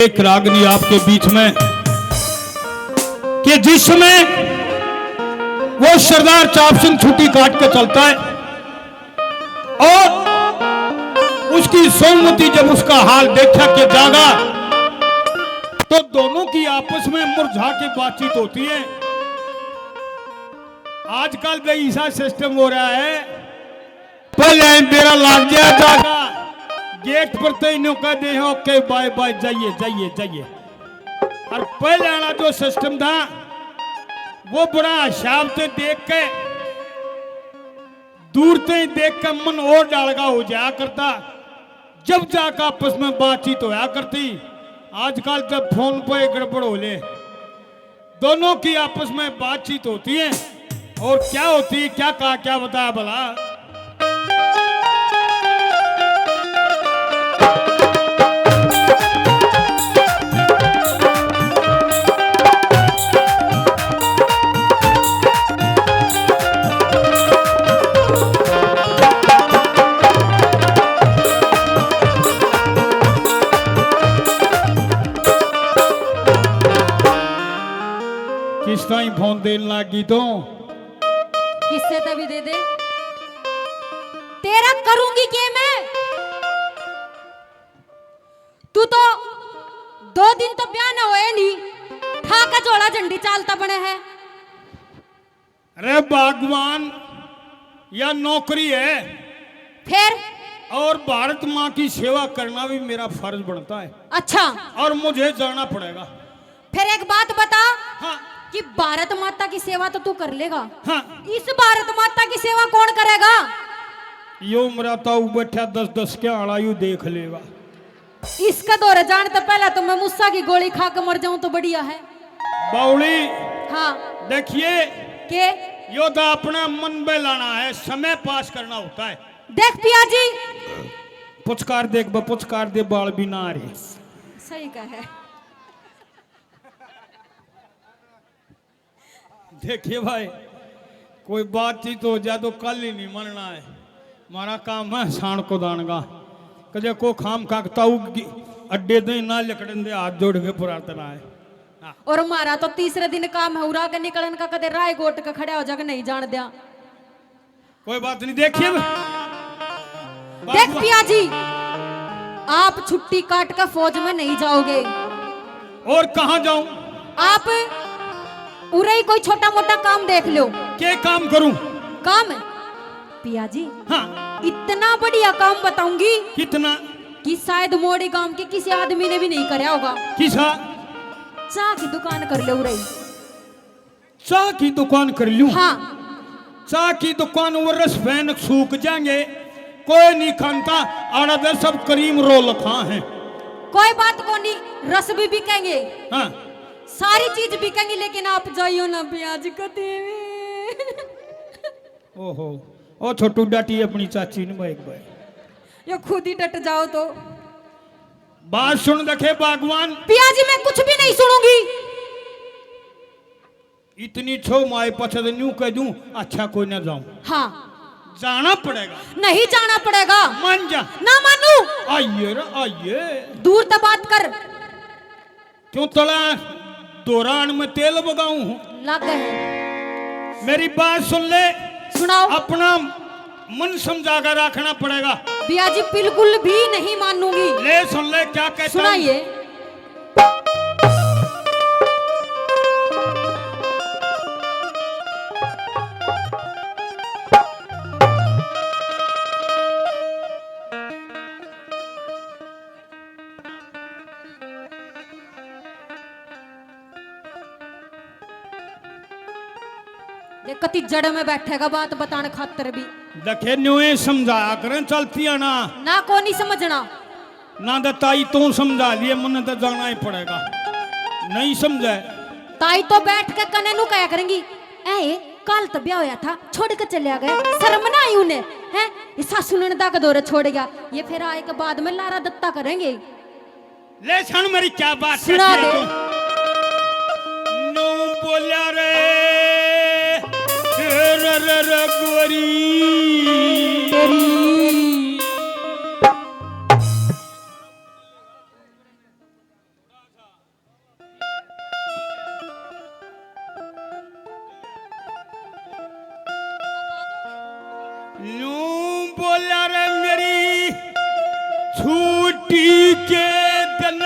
एक रागनी आपके बीच में कि जिसमें वो सरदार चाप सिंह छुट्टी काट के चलता है और उसकी सोमवती जब उसका हाल देखा कि जागा तो दोनों की आपस में मुरझा के बातचीत होती है। आजकल का ऐसा सिस्टम हो रहा है, पहले तेरा लाग गया जागा गेट पर तो इन्हों कह दे ओके बाय बाय जाइए जाइए जाइए। और पहले वाला जो सिस्टम था वो बड़ा हिसाब से देख के दूर से ही देख के मन और डालगा हो जाया करता, जब जाकर आपस में बातचीत होया करती। आजकल जब फोन पे गड़बड़ हो ले, दोनों की आपस में बातचीत होती है और क्या होती है, क्या कहा क्या बताया भला। किस टाइम फोन देने लगी तो किससे तभी दे दे, तेरा करूंगी क्या मैं। तू तो 2 दिन तो ब्याह न होए नहीं, ठाका जोड़ा झंडी चालता बने है। अरे बागवान या नौकरी है, फिर और भारत माँ की सेवा करना भी मेरा फर्ज बनता है। अच्छा, और मुझे जाना पड़ेगा। फिर एक बात बता, हाँ कि भारत माता की सेवा तो तू कर लेगा, हाँ, इस भारत माता की सेवा कौन करेगा। यो मराता बैठा 10-10 के आड़ा यू देख लेगा। इसका दौरे जान तो पहला तो मैं मुस्सा की गोली खा के मर जाऊं तो बढ़िया है। बाउली हाँ देखिए, के यो तो अपना मन में लाना है, समय पास करना होता है। देख पिया जी, पुचकार देख पुचकार दे बाल भी ना आ रहे। सही कहे। देखिए भाई, कोई बातचीत हो जाए तो कल ही नहीं मनना है। हमारा काम है शान को दानगा कजे को खाम काकता अड्डे दे ना लकड़न दे हाथ जोड़ के प्रार्थना है। हाँ। और हमारा तो तीसरे दिन काम है उड़ा के निकलन का, कदे राय गोट का खड़ा हो जाकर नहीं जान दिया। कोई बात नहीं। देखिए देख पिया जी, आप छुट्टी काट कर फौज में नहीं जाओगे। और कहाँ जाऊं? आप उरे ही कोई छोटा मोटा काम देख लो। क्या काम करूं? काम है पिया जी, हाँ इतना बढ़िया काम बताऊंगी कितना कि शायद मोड़े गांव के किसी आदमी ने भी नहीं कराया होगा। किसा? चाय की दुकान कर ले उरे। चाय की दुकान कर लूं? हाँ, चाय की दुकान वो रस फैन सूख जाएंगे, कोई नहीं खानता। आड़ा दे सब करीम रोल खा है। कोई बात को नहीं, रस भी बिकेंगे, हाँ सारी चीज बिकेंगी, लेकिन आप जाइयो ना प्याज कते। ओहो, ओ छोटू डाटी अपनी चाची ने भाई भाई, ये खुद ही डट जाओ तो। बात सुन देखे बागवान, पिया जी मैं कुछ भी नहीं सुनूंगी। इतनी छो माए पछद न्यू कह दूं, अच्छा कोई ना जाऊं। हाँ, जाना पड़ेगा। नहीं जाना पड़ेगा। मान जा। ना मानू। आइए रे आइए। दूर तो बात कर। क्यों तला दौरान में तेल बगाऊं? लग गए। मेरी बात सुन ले। सुनाओ। अपना मन समझा कर रखना पड़ेगा। पिया जी बिल्कुल भी नहीं मानूंगी। ले सुन ले क्या कहता हूं। सुनाइए। ये कति जड़ में बैठेगा बात बताने खातर भी। देखे न्यूए समझाया करें चलती है ना। ना को नहीं समझना। ना तो ताई तू समझा लिए, मन तो जाना ही पड़ेगा। नहीं समझे ताई तो बैठ के कने नु कया करेंगी, ए कल तो ब्याह होया था, छोड़ के चले गए, शर्म ना आई उन्हें हैं। ये सासू ने दाग दौरे छोड़ गया, ये फिर आए के बाद में लारा दत्ता करेंगे। ले सुन मेरी क्या बात सुना दे। नो बोला रे गोरी नू बोला रे मेरी छुट्टी के दिन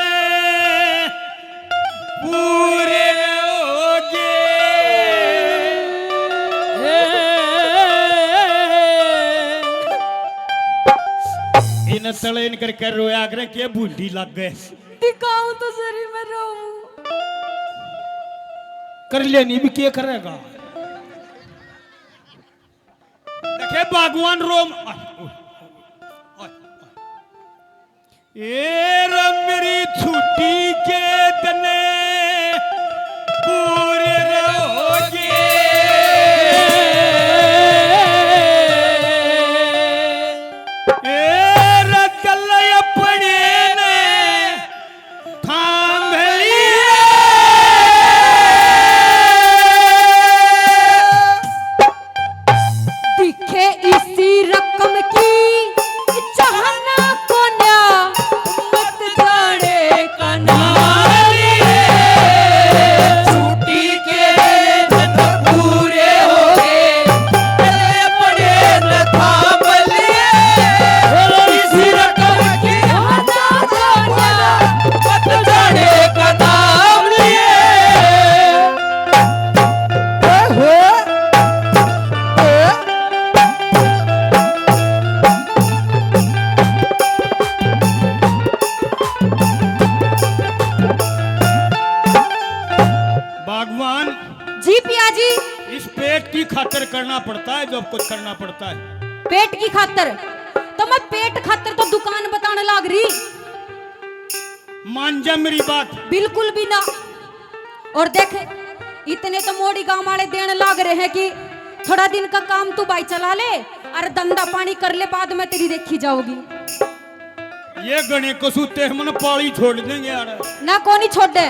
पूरे हो गए। इन तले इन करके रोया करे के बूढ़ी लग गए। दिखाऊं तो सरी मैं रोऊं। कर लेनी भी क्या करेगा। देखे बागवान रोम ए रब मेरी छुट्टी के दने पूरे रहोगे। ए रतल अपने ने थाम लिए। दिखे इसी रकम की जहाना को न्या मत जाने का छुट्टी के दिन पूरे हो गए। चले पड़े न थाम लिए। इसी रकम की जहाना को न्या मत जाने का नाम लिए। बागवान जी पिया जी। इस पेट की खातिर करना पड़ता है जो कुछ करना पड़ता है। पेट की खातिर तो मैं पेट खातिर तो दुकान बताने लाग रही। मान जा मेरी बात। बिल्कुल भी ना। और देख इतने तो मोड़ी गांव वाले देने लाग रहे हैं कि थोड़ा दिन का काम तू भाई चला ले और धंधा पानी कर ले, बाद में तेरी देखी जाओगी। ये गणे कसूते हमने पाली छोड़ देंगे यार। ना कौन ही छोड़ दे,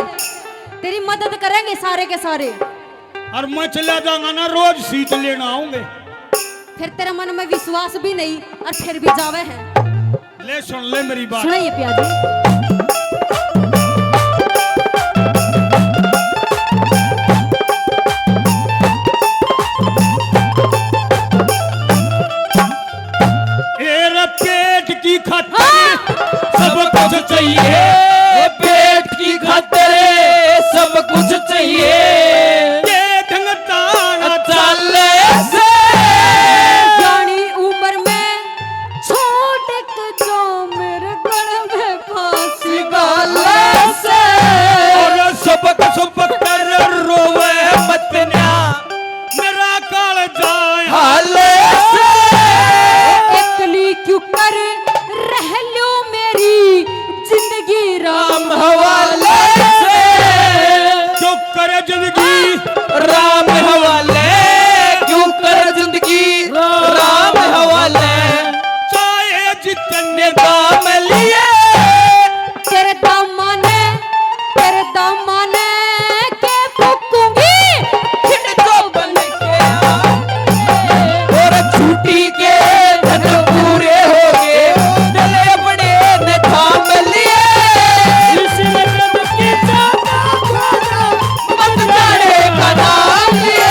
तेरी मदद करेंगे सारे के सारे। और मैं चला जाऊंगा ना रोज सीट लेना आऊंगे। फिर तेरे मन में विश्वास भी नहीं और फिर भी जावे है। ले सुन ले मेरी बात। सुनाइए पिया जी। तेरा पेट की खातिर सब कुछ चाहिए। पेट की खातिर सब कुछ चाहिए। ये ढंग ताना चले से जानी उम्र में छोट एक जो मेरे गले में फांसी गाले से और सब कर रोवे मत ना मेरा काल जाए। हाले से एकली क्यों कर रह लो मेरी जिंदगी राम हवाले से। जो करे जिंदगी राम हवाले क्यों कर जिंदगी राम हवाले। चाहे जितने दाम लिए तेरे दामाने के फूकूंगी खिड़ तो बन के आए। और छुट्टी के दिन पूरे हो गए। चले बड़े न थाम लिए। की मत जाने का नाम लिए।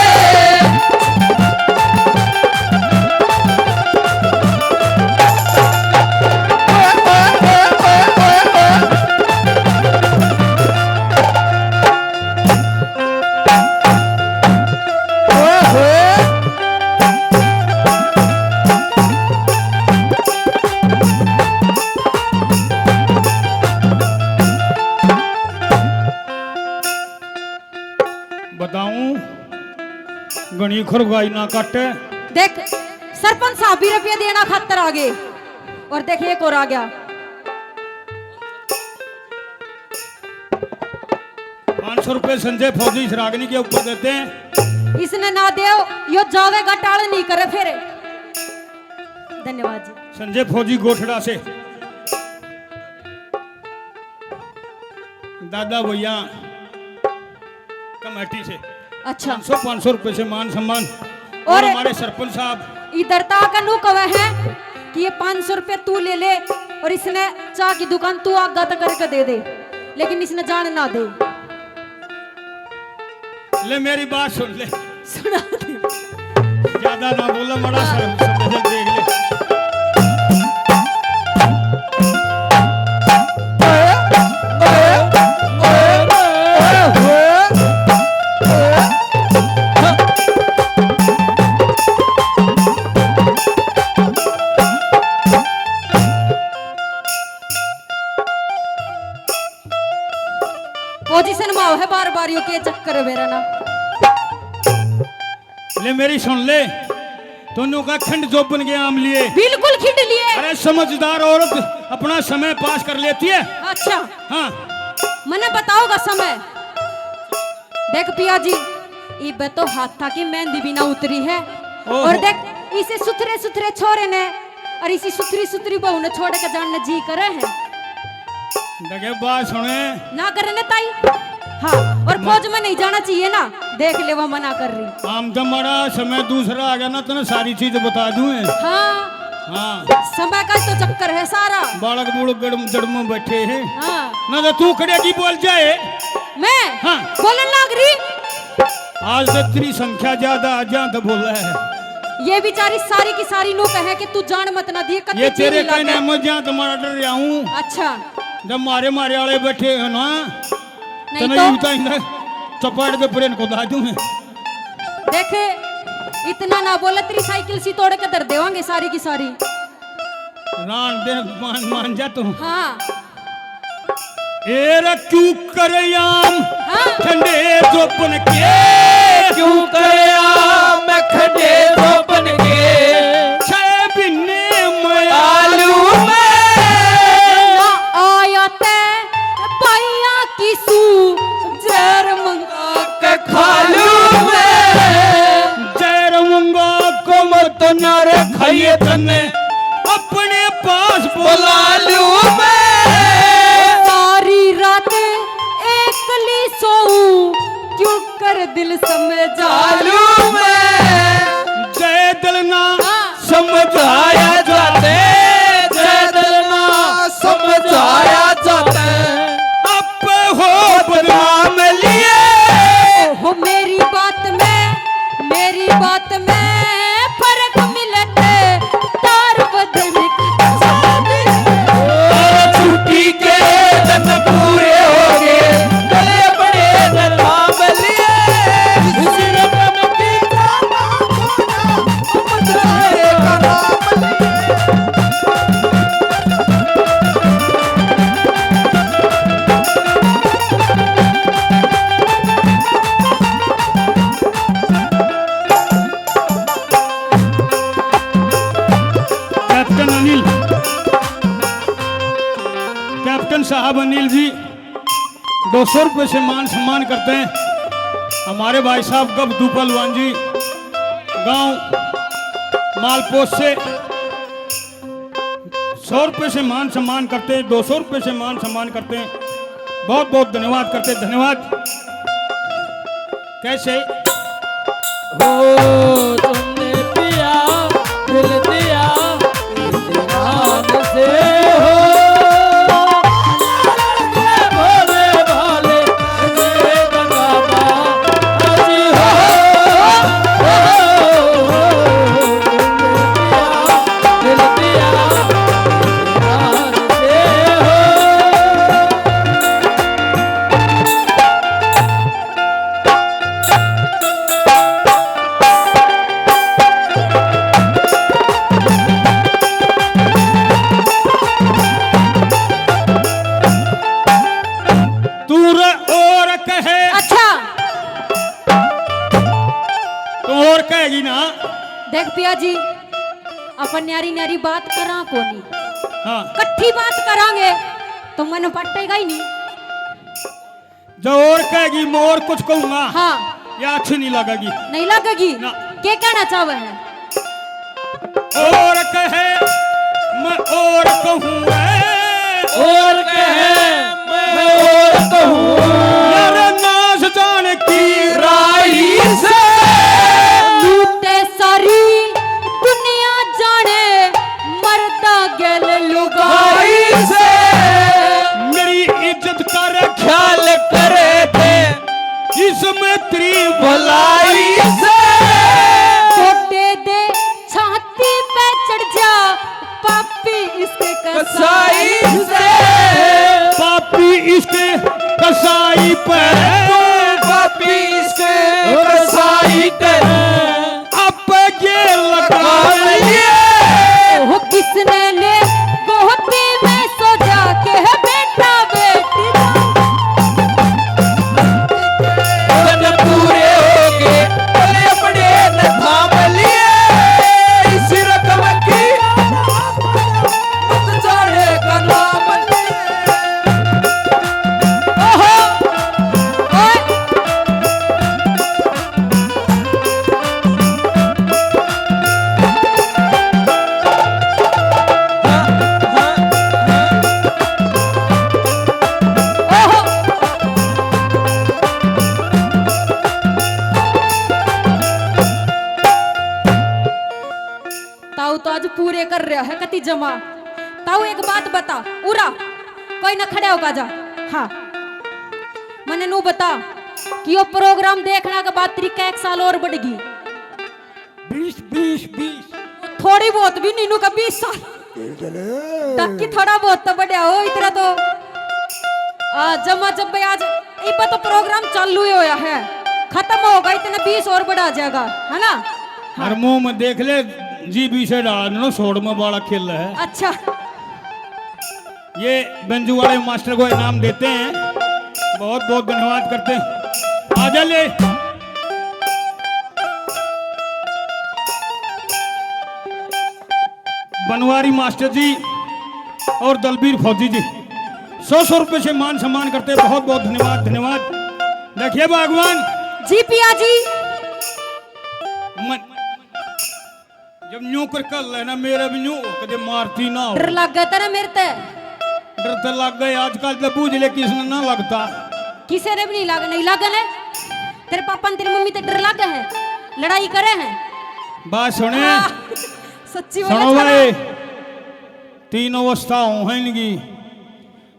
बताऊं गणी खुरगाई ना काटे। देख सरपंच साहब भी रुपया देना खातर आ गए। और देख एक और आ गया। 500 रुपए संजय फौजी सरागनी के ऊपर देते हैं। इसने ना दे यो जावेगा टाल नहीं करे फिर। धन्यवाद जी। संजय फौजी गोठड़ा से दादा भैया कमेटी से अच्छा 500 रुपए से मान सम्मान। और और हमारे सरपंच साहब इधर का नु कवे है कि ये 500 रुपए तू ले ले और इसने चाय की दुकान तू आगा तक करके दे दे, लेकिन इसने जान ना दे। ले मेरी बात सुन ले, सुना दे। ज्यादा ना बोला बड़ा देख ले। पोजीशन में आओ है बार बार यो के चक्कर है मेरा ना। ले मेरी सुन ले, दोनों का खंड जो बन गया आम लिए। बिल्कुल खिंड लिए। अरे समझदार औरत अपना समय पास कर लेती है। अच्छा हाँ मने बताओगा समय। देख पिया जी इब तो हाथ था की मेहंदी भी ना उतरी है। ओहो। और देख इसे सुथरे सुथरे छोरे ने और इसी सुथरी सुथरी बहू ने छोड़ के जानने जी करे हैं देखे बात सुने ना करने ताई। हाँ और फौज में नहीं जाना चाहिए ना, देख ले वो मना कर रही। आम तुम्हारा समय दूसरा आ गया ना तो सारी चीज बता दूं। हाँ हाँ समय का तो चक्कर है सारा। बालक बूढ़ जड़ में बैठे हैं हाँ ना तो तू खड़े की बोल जाए। मैं हाँ। बोलने लग रही। आज तो तेरी संख्या ज्यादा जा तो बोल रहा है। ये बेचारी सारी की सारी नो कहे कि तू जान मत ना दिए ये तेरे कहने में जा तुम्हारा डर रहा हूँ। अच्छा जब मारे मारे वाले बैठे हैं ना तो नहीं नहीं तो बताएंगे चपाट के प्रेन को दा दूं। देखे इतना ना बोले तेरी साइकिल सी तोड़ के दर देवांगे सारी की सारी। रान दे मान मान जा तू। हाँ एरा क्यों करे आम हाँ ठंडे जो बन के क्यों कया मैं खड़े तो बन के छे बिन्ने मया आलू में ना आया ते पाइया की सू जर मंगा के खालू में जय रंगा को मत न रखिए तने अपने पास बोलालू में सारी रात एकली सोऊं क्यों कर दिल समझ आलू में जय दलना समझाया जाते जदना समझाया जाते अब हो बदनाम लिए। हो मेरी बात में फर्क मिलते तार बदल छुट्टी के दिन पूरे हो गए गले बड़े न थाम लिए उसी रकम की जाना खोना का नाम लिए। कैप्टन अनिल, कैप्टन साहब अनिल जी 200 रुपये से मान सम्मान करते हैं। हमारे भाई साहब गब दूपलवान जी गांव मालपोत से 100 रुपये से मान सम्मान करते हैं, 200 रुपये से मान सम्मान करते हैं। बहुत बहुत धन्यवाद करते हैं, धन्यवाद। कैसे हो तुमने पिया दिल दिया इत्मीनान से हो भोले भाले से गंगाबा अजी हो दिल दिया इत्मीनान से हो। तू और कहे अच्छा तो और कहेगी ना। देख पिया जी अपन न्यारी न्यारी बात करा कोनी, हाँ कट्ठी बात करांगे तो मन पटेगा ही नहीं। जो और कहेगी मैं और कुछ कहूंगा हाँ या अच्छी नहीं लगेगी। नहीं लगेगी ना। क्या कहना चाहे है। और कहे मैं और कहूँ और कहे मैं और कहूँ यार नाज जान की राही से लूटे सारी दुनिया जाने मरदा गेल लुगाई राही से मेरी इज्जत कर ख्याल करे थे इसमें तेरी भलाई से छोटे दे छाती पे चढ़ जा पापी इसके कसाई कसाई से पापी इसके कसाई पर पापी इसके कसाई कर अब ये लगा काम लिए वो किसने ले गोहती में सो जा के है बेटा बेटी ये कर रहा है कति जमा। ताऊ एक बात बता उरा कोई ना खड़े होगा जा। हाँ मैंने नू बता कि वो प्रोग्राम देखने के बाद तरीका 1 साल और बढ़ेगी। 20 थोड़ी बहुत भी नीनू का 20 साल ताकि थोड़ा बहुत तो बढ़िया हो इतना तो जमा जब आज इब तो प्रोग्राम चालू ही होया है खत्म होगा इतना 20 और बढ़ा जाएगा है ना। हर मुंह में देख ले जी 20 डाल सोड़ में बड़ा खेल है। अच्छा ये बेंजू वाले मास्टर को इनाम देते हैं, बहुत बहुत धन्यवाद करते हैं। आजा ले बनवारी मास्टर जी और दलबीर फौजी जी 100 रुपए से मान सम्मान करते हैं, बहुत बहुत धन्यवाद धन्यवाद। देखिए भगवान जी पिया जी जब न्यू कर कर लेना मेरा भी न्यू कदे मारती ना हो। डर लग गया तेरा मेरे ते डर तो लग गए आजकल तो पूछ ले किसने ना लगता। किसी ने भी नहीं लगा है। तेरे पापा ने तेरी मम्मी ते डर लगा है लड़ाई करे हैं। बात सुने सच्ची सुनो बोला भाई 3 अवस्था हो इनकी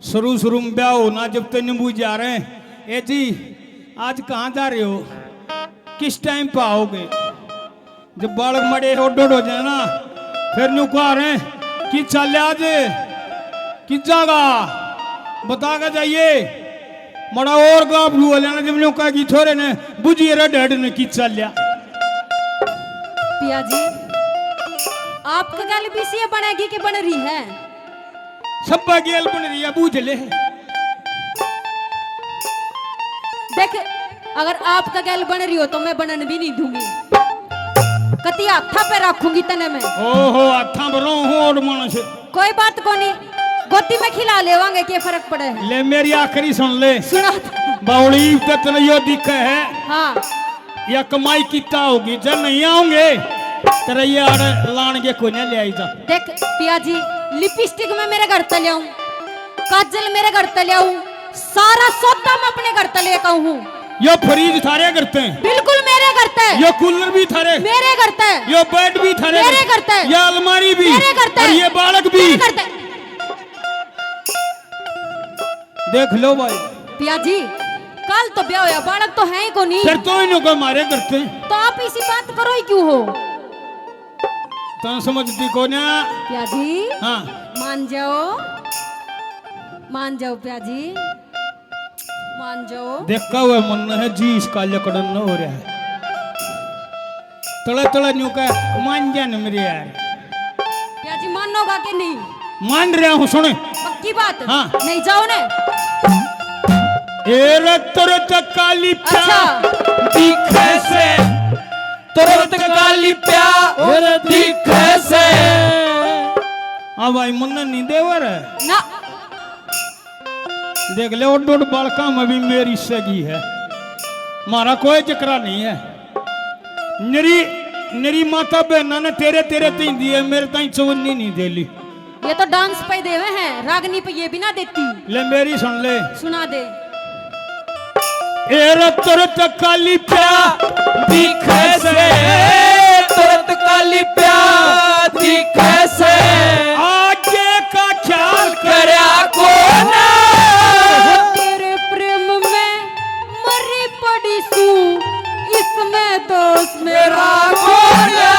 शुरू में ब्याह होना जब तेन बूझ जा रहे हैं ए जी आज कहाँ जा रहे हो किस टाइम पे आओगे। जब बालक मड़े हो डोड हो जाए ना फिर न्यू कह रहे हैं कि चल आज कि जागा बता के जाइए मड़ा और गाप हो जाना जब न्यू कहा कि छोरे ने बुझिए रे डैड ने कि चल लिया। पिया जी आपका गल बीसीए बनेगी कि बन रही है। सब गेल बन रही है बूझ ले। देख अगर आपका गल बन रही हो तो मैं बनन भी नहीं दूंगी कति हाथा पे रखूंगी तने में। ओहो हाथा बरो हूं और मानस कोई बात को नहीं गोदी में खिला लेवांगे क्या फर्क पड़े है। ले मेरी आखिरी सुन ले सुना बावली तत्न यो दिखे है हाँ या कमाई कितना होगी जब नहीं आऊंगे तेरा ये आड़ लान के कोई नहीं ले आई जा। देख पिया जी लिपस्टिक में मेरे घर तले आऊं काजल मेरे घर तले आऊं सारा सौदा मैं अपने घर तले का हूँ। यो फ्रीज थारे करते हैं बिल्कुल मेरे घर ते यो कूलर भी थारे मेरे घर ते यो बेड भी थारे मेरे घर ते ये अलमारी भी मेरे घर ते और ये बालक भी मेरे घर ते। देख लो भाई पिया जी कल तो ब्याह होया बालक तो है ही को नहीं फिर तो इन्हों को मारे करते तो आप इसी बात करो ही क्यों हो। तो समझती को ना पिया जी हाँ मान जाओ पिया जी मान जाओ। देखा हुआ मन है जी इसका लकड़न न हो रहा है तड़ा तड़ा न्यू का मान जा न मेरे यार। पिया जी मानोगा कि नहीं। मान रहा हूँ सुने पक्की बात हाँ। नहीं जाओ ने तुरंत काली अच्छा दिखे से तुरंत काली प्यार दिखे से। हाँ भाई मन नहीं देवर है ना देख ले ओड ओड बालका में भी मेरी सगी है मारा कोई चक्रा नहीं है। मेरी माता बहना ने तेरे तेरे तीन दिए मेरे ताई चवन्नी नहीं दे ली। ये तो डांस पे देवे हैं रागनी पे ये भी ना देती। ले मेरी सुन ले सुना दे तुरंत काली प्यार दिखे से तुरंत काली प्यार दिखे से। आगे का ख्याल करया को ना तेरे प्रेम में मरी पड़ी सू इसमें दोस्त मेरा को ना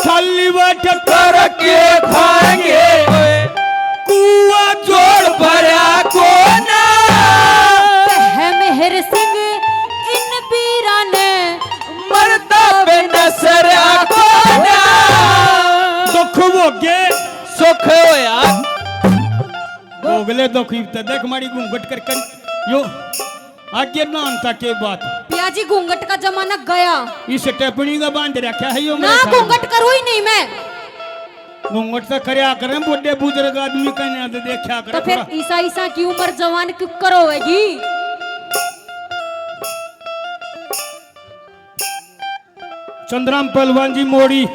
खाली बैठ कर के खाएंगे कुआ जोड़ भरा को ना। है मेहर सिंह इन बीरा ने मरता बे नसरा को ना दुख भोगे सुख होया भोगले दुख देख मारी घूंघट कर यो आगे नानता के बात पिया जी घूंघट का जमाना गया इस टेपनी का बांध रखा है यो ना घूंघट करो ही नहीं मैं। घूंघट तो करया करें बुढ़े बुजुर्ग आदमी कहने तो देखा तो करें फिर ईसा की उम्र जवान क्यों करोगी। चंद्राम पहलवान जी मोड़ी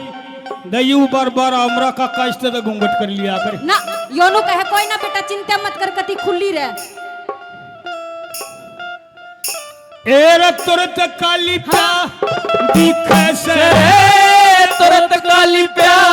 दयू बार बार हमरा का काश्त तो घूंघट कर लिया करे ना योनो कहे कोई ना बेटा चिंता मत कर कति खुली रहे। तुरंत काली प्या दिखे से तुरंत काली प्यार